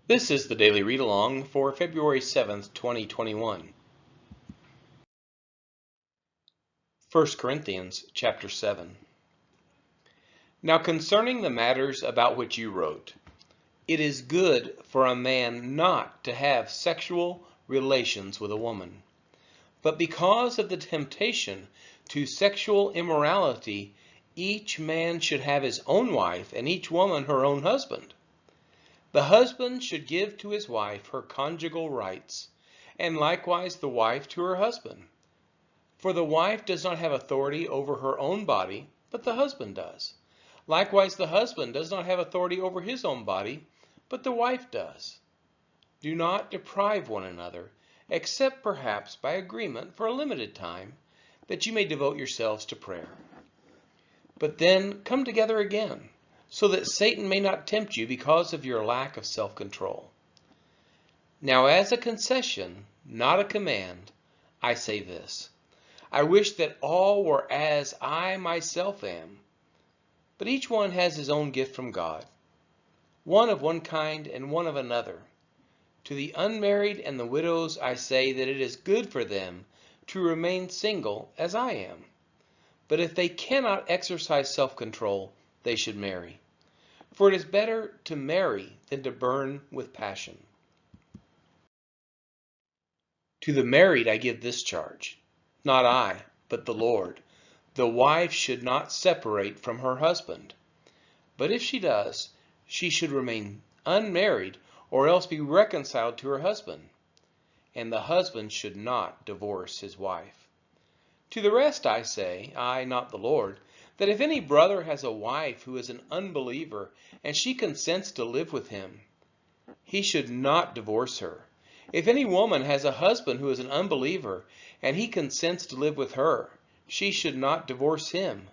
This is the Daily Read Along for February 7th, 2021. 1 Corinthians chapter 7. Now concerning the matters about which you wrote, it is good for a man not to have sexual relations with a woman. But because of the temptation to sexual immorality, each man should have his own wife, and each woman her own husband. The husband should give to his wife her conjugal rights, and likewise the wife to her husband. For the wife does not have authority over her own body, but the husband does. Likewise the husband does not have authority over his own body, but the wife does. Do not deprive one another, except perhaps by agreement for a limited time, that you may devote yourselves to prayer. But then come together again, so that Satan may not tempt you because of your lack of self-control. Now as a concession, not a command, I say this. I wish that all were as I myself am. But each one has his own gift from God, one of one kind and one of another. To the unmarried and the widows I say that it is good for them to remain single as I am. But if they cannot exercise self-control, they should marry. For it is better to marry than to burn with passion. To the married I give this charge, not I, but the Lord. The wife should not separate from her husband. But if she does, she should remain unmarried or else be reconciled to her husband. And the husband should not divorce his wife. To the rest I say, I, not the Lord, that if any brother has a wife who is an unbeliever, and she consents to live with him, he should not divorce her. If any woman has a husband who is an unbeliever, and he consents to live with her, she should not divorce him.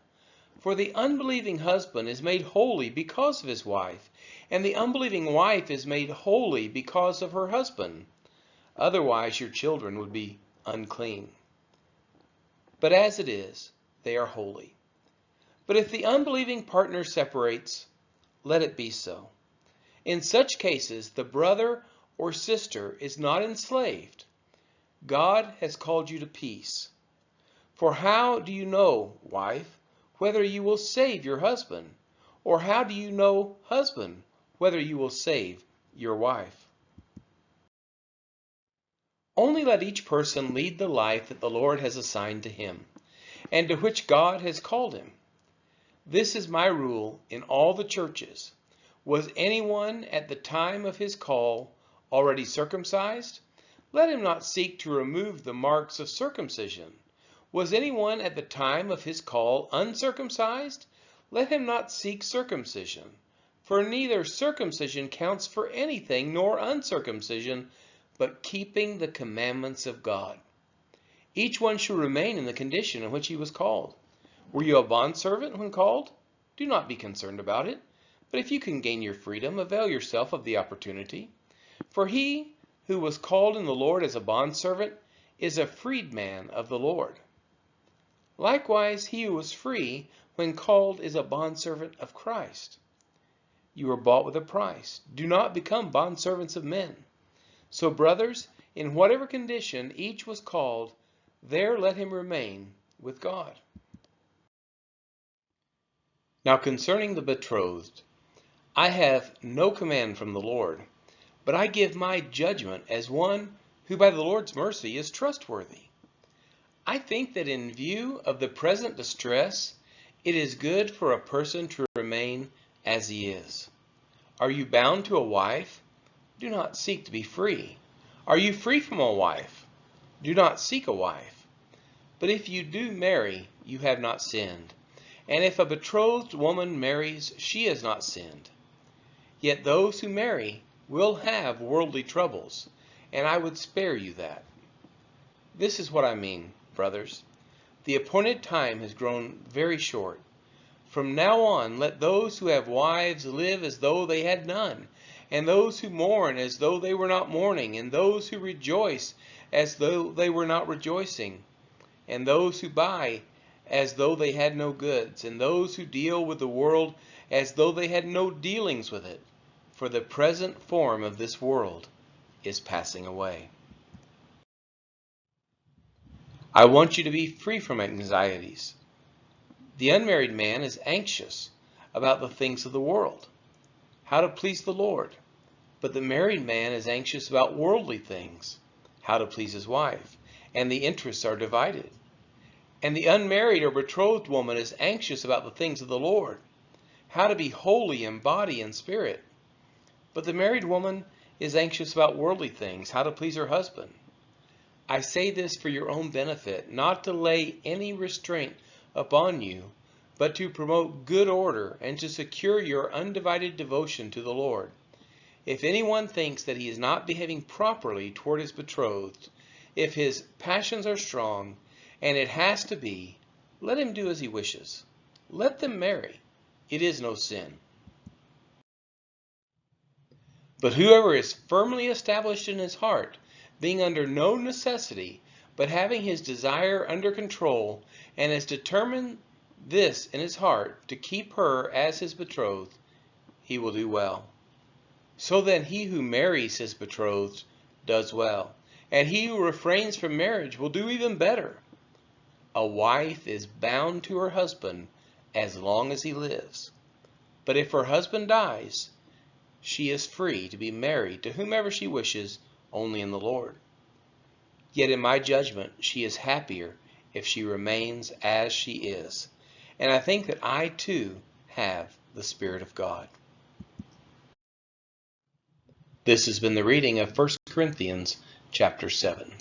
For the unbelieving husband is made holy because of his wife, and the unbelieving wife is made holy because of her husband. Otherwise your children would be unclean. But as it is, they are holy. But if the unbelieving partner separates, let it be so. In such cases, the brother or sister is not enslaved. God has called you to peace. For how do you know, wife, whether you will save your husband? Or how do you know, husband, whether you will save your wife? Only let each person lead the life that the Lord has assigned to him, and to which God has called him. This is my rule in all the churches. Was anyone at the time of his call already circumcised? Let him not seek to remove the marks of circumcision. Was anyone at the time of his call uncircumcised? Let him not seek circumcision. For neither circumcision counts for anything nor uncircumcision, but keeping the commandments of God. Each one should remain in the condition in which he was called. Were you a bondservant when called? Do not be concerned about it. But if you can gain your freedom, avail yourself of the opportunity. For he who was called in the Lord as a bondservant is a freedman of the Lord. Likewise, he who was free when called is a bondservant of Christ. You were bought with a price. Do not become bondservants of men. So, brothers, in whatever condition each was called, there let him remain with God. Now concerning the betrothed, I have no command from the Lord, but I give my judgment as one who by the Lord's mercy is trustworthy. I think that in view of the present distress, it is good for a person to remain as he is. Are you bound to a wife? Do not seek to be free. Are you free from a wife? Do not seek a wife. But if you do marry, you have not sinned. And if a betrothed woman marries, she has not sinned. Yet those who marry will have worldly troubles, and I would spare you that. This is what I mean, brothers. The appointed time has grown very short. From now on, let those who have wives live as though they had none, and those who mourn as though they were not mourning, and those who rejoice as though they were not rejoicing, and those who buy as though they had no goods, and those who deal with the world as though they had no dealings with it. for the present form of this world is passing away. I want you to be free from anxieties. The unmarried man is anxious about the things of the world, how to please the Lord. But the married man is anxious about worldly things, how to please his wife, and the interests are divided. And the unmarried or betrothed woman is anxious about the things of the Lord, how to be holy in body and spirit. But the married woman is anxious about worldly things, how to please her husband. I say this for your own benefit, not to lay any restraint upon you, but to promote good order and to secure your undivided devotion to the Lord. If anyone thinks that he is not behaving properly toward his betrothed, if his passions are strong, and it has to be, let him do as he wishes. Let them marry. It is no sin. But whoever is firmly established in his heart, being under no necessity, but having his desire under control, and has determined this in his heart to keep her as his betrothed, he will do well. So then he who marries his betrothed does well, and he who refrains from marriage will do even better. A wife is bound to her husband as long as he lives. But if her husband dies, she is free to be married to whomever she wishes, only in the Lord. Yet in my judgment, she is happier if she remains as she is. And I think that I too have the Spirit of God. This has been the reading of 1 Corinthians chapter 7.